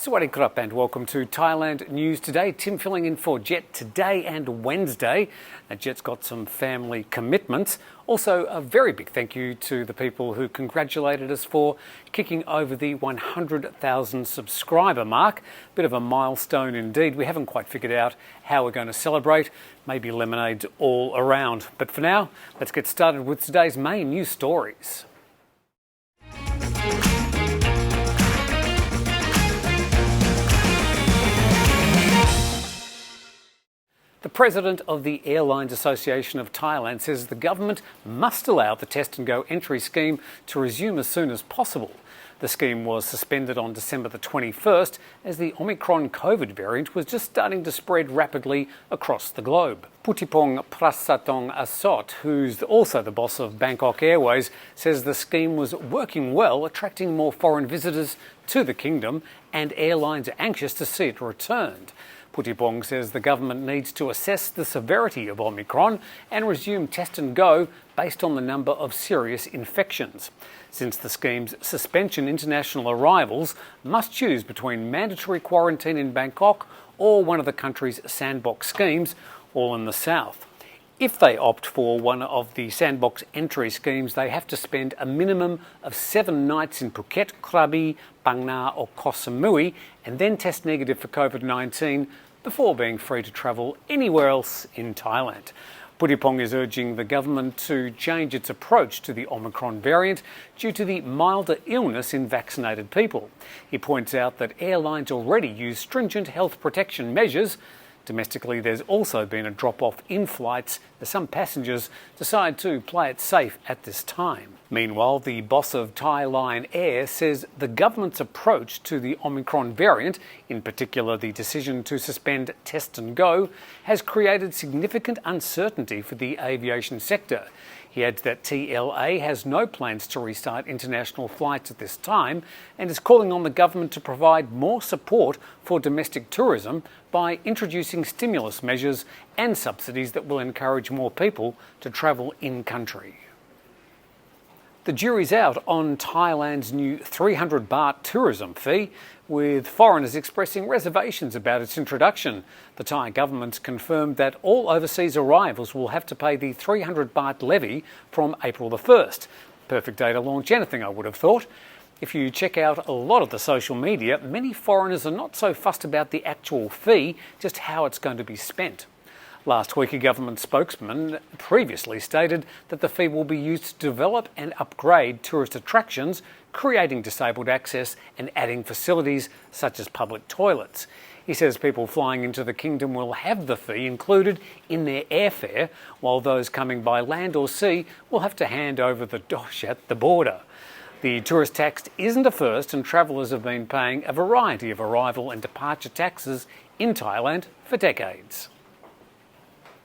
Sawasdee krap and welcome to Thailand News Today. Tim filling in for Jet today and Wednesday. Jet's got some family commitments. Also, a very big thank you to the people who congratulated us for kicking over the 100,000 subscriber mark. Bit of a milestone indeed. We haven't quite figured out how we're going to celebrate. Maybe lemonade all around. But for now, let's get started with today's main news stories. The president of the Airlines Association of Thailand says the government must allow the test and go entry scheme to resume as soon as possible. The scheme was suspended on December the 21st as the Omicron Covid variant was just starting to spread rapidly across the globe. Putipong Prasatong Asot, who's also the boss of Bangkok Airways, says the scheme was working well, attracting more foreign visitors to the kingdom, and airlines are anxious to see it returned. Putipong says the government needs to assess the severity of Omicron and resume test and go based on the number of serious infections. Since the scheme's suspension, international arrivals must choose between mandatory quarantine in Bangkok or one of the country's sandbox schemes, all in the south. If they opt for one of the sandbox entry schemes, they have to spend a minimum of 7 nights in Phuket, Krabi, Phang Nga or Koh Samui and then test negative for COVID-19 before being free to travel anywhere else in Thailand. Putipong is urging the government to change its approach to the Omicron variant due to the milder illness in vaccinated people. He points out that airlines already use stringent health protection measures. Domestically, there's also been a drop-off in flights as some passengers decide to play it safe at this time. Meanwhile, the boss of Thailand Air says the government's approach to the Omicron variant, in particular the decision to suspend test and go, has created significant uncertainty for the aviation sector. He adds that TLA has no plans to restart international flights at this time and is calling on the government to provide more support for domestic tourism by introducing stimulus measures and subsidies that will encourage more people to travel in-country. The jury's out on Thailand's new 300 baht tourism fee, with foreigners expressing reservations about its introduction. The Thai government's confirmed that all overseas arrivals will have to pay the 300 baht levy from April the 1st. Perfect day to launch anything, I would have thought. If you check out a lot of the social media, many foreigners are not so fussed about the actual fee, just how it's going to be spent. Last week, a government spokesman previously stated that the fee will be used to develop and upgrade tourist attractions, creating disabled access and adding facilities such as public toilets. He says people flying into the kingdom will have the fee included in their airfare, while those coming by land or sea will have to hand over the dosh at the border. The tourist tax isn't a first, and travellers have been paying a variety of arrival and departure taxes in Thailand for decades.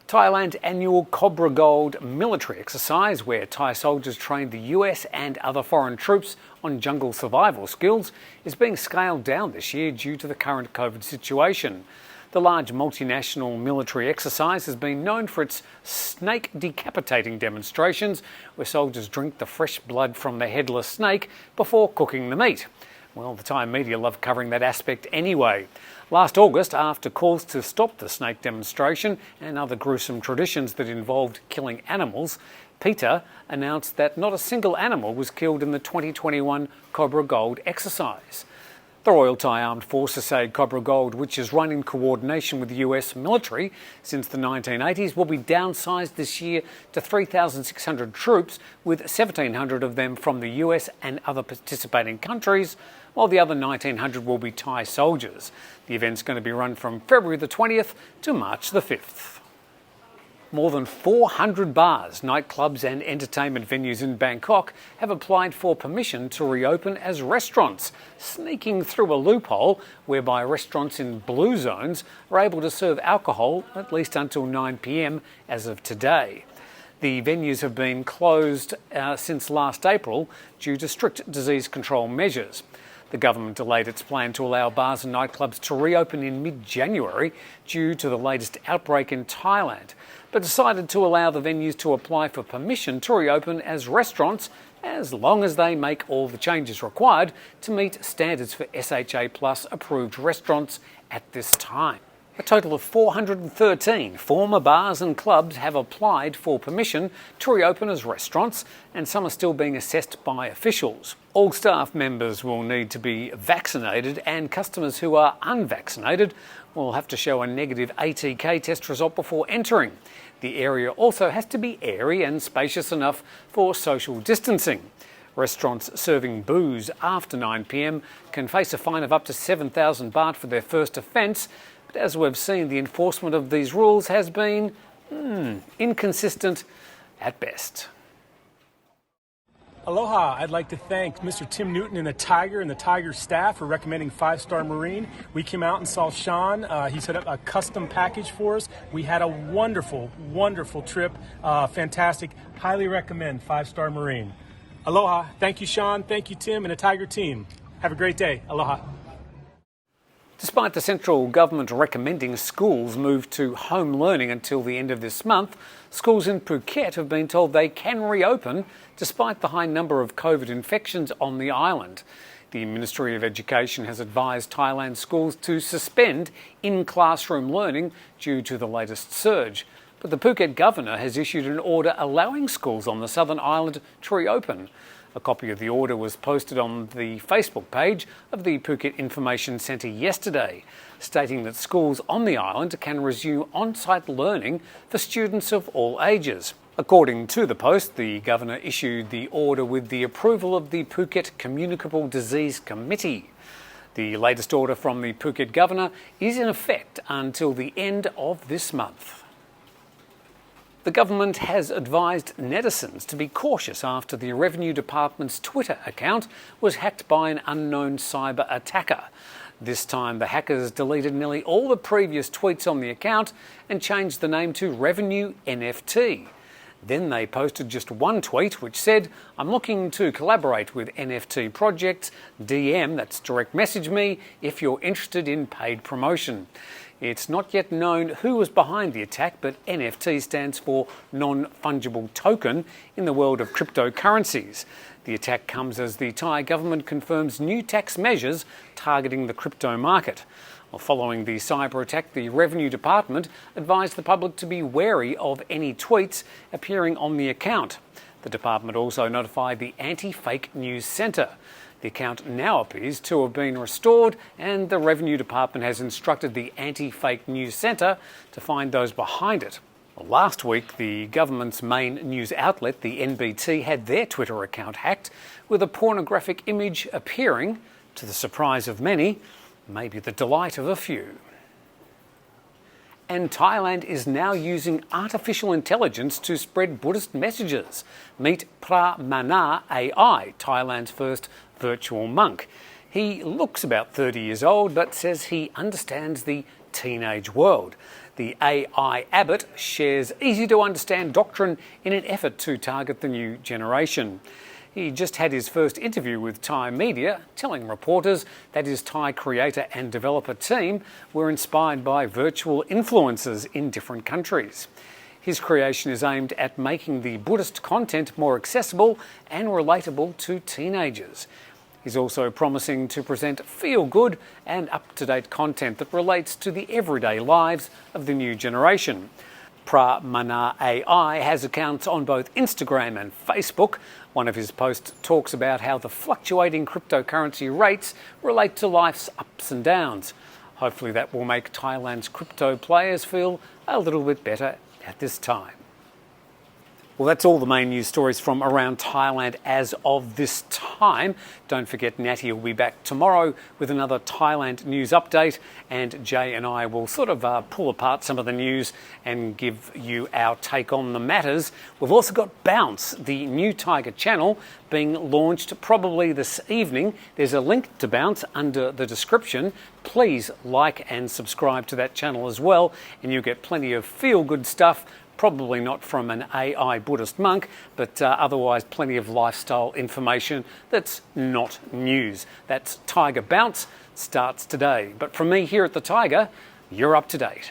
Thailand's annual Cobra Gold military exercise, where Thai soldiers train the US and other foreign troops on jungle survival skills, is being scaled down this year due to the current COVID situation. The large multinational military exercise has been known for its snake decapitating demonstrations, where soldiers drink the fresh blood from the headless snake before cooking the meat. Well, the Thai media love covering that aspect anyway. Last August, after calls to stop the snake demonstration and other gruesome traditions that involved killing animals, PETA announced that not a single animal was killed in the 2021 Cobra Gold exercise. The Royal Thai Armed Forces say Cobra Gold, which is run in coordination with the US military since the 1980s, will be downsized this year to 3,600 troops, with 1,700 of them from the US and other participating countries, while the other 1,900 will be Thai soldiers. The event's going to be run from February the 20th to March the 5th. More than 400 bars, nightclubs and entertainment venues in Bangkok have applied for permission to reopen as restaurants, sneaking through a loophole whereby restaurants in blue zones are able to serve alcohol at least until 9 p.m. as of today. The venues have been closed since last April due to strict disease control measures. The government delayed its plan to allow bars and nightclubs to reopen in mid-January due to the latest outbreak in Thailand. but decided to allow the venues to apply for permission to reopen as restaurants as long as they make all the changes required to meet standards for SHA Plus approved restaurants at this time. A total of 413 former bars and clubs have applied for permission to reopen as restaurants, and some are still being assessed by officials. All staff members will need to be vaccinated, and customers who are unvaccinated will have to show a negative ATK test result before entering. The area also has to be airy and spacious enough for social distancing. Restaurants serving booze after 9 p.m. can face a fine of up to 7,000 baht for their first offence. But as we've seen, the enforcement of these rules has been inconsistent at best. Aloha, I'd like to thank Mr. Tim Newton and the Thaiger and the Thaiger staff for recommending 5-Star Marine. We came out and saw Sean. He set up a custom package for us. We had a wonderful, wonderful trip. Fantastic. Highly recommend 5-Star Marine. Aloha. Thank you, Sean. Thank you, Tim, and the Thaiger team. Have a great day. Aloha. Despite the central government recommending schools move to home learning until the end of this month, schools in Phuket have been told they can reopen despite the high number of COVID infections on the island. The Ministry of Education has advised Thailand schools to suspend in-classroom learning due to the latest surge. But the Phuket governor has issued an order allowing schools on the southern island to reopen. A copy of the order was posted on the Facebook page of the Phuket Information Centre yesterday, stating that schools on the island can resume on-site learning for students of all ages. According to the post, the governor issued the order with the approval of the Phuket Communicable Disease Committee. The latest order from the Phuket governor is in effect until the end of this month. The government has advised netizens to be cautious after the Revenue Department's Twitter account was hacked by an unknown cyber attacker. This time, the hackers deleted nearly all the previous tweets on the account and changed the name to Revenue NFT. Then they posted just one tweet which said, "I'm looking to collaborate with NFT projects. DM, that's direct message me, if you're interested in paid promotion." It's not yet known who was behind the attack, but NFT stands for non-fungible token in the world of cryptocurrencies. The attack comes as the Thai government confirms new tax measures targeting the crypto market. Well, following the cyber attack, the Revenue Department advised the public to be wary of any tweets appearing on the account. The department also notified the Anti-Fake News Centre. The account now appears to have been restored, and the Revenue Department has instructed the Anti-Fake News Centre to find those behind it. Last week, the government's main news outlet, the NBT, had their Twitter account hacked with a pornographic image appearing, to the surprise of many, maybe the delight of a few. And Thailand is now using artificial intelligence to spread Buddhist messages. Meet Pramana AI, Thailand's first virtual monk. He looks about 30 years old, but says he understands the teenage world. The AI abbot shares easy-to-understand doctrine in an effort to target the new generation. He just had his first interview with Thai media, telling reporters that his Thai creator and developer team were inspired by virtual influencers in different countries. His creation is aimed at making the Buddhist content more accessible and relatable to teenagers. He's also promising to present feel-good and up-to-date content that relates to the everyday lives of the new generation. Pramana AI has accounts on both Instagram and Facebook. One of his posts talks about how the fluctuating cryptocurrency rates relate to life's ups and downs. Hopefully that will make Thailand's crypto players feel a little bit better at this time. Well, that's all the main news stories from around Thailand as of this time. Don't forget, Natty will be back tomorrow with another Thailand news update, and Jay and I will sort of pull apart some of the news and give you our take on the matters. We've also got Bounce, the new Thaiger channel, being launched probably this evening. There's a link to Bounce under the description. Please like and subscribe to that channel as well, and you'll get plenty of feel-good stuff. Probably not from an AI Buddhist monk, but otherwise plenty of lifestyle information that's not news. That's Thaiger Bounce, starts today. But from me here at the Thaiger, you're up to date.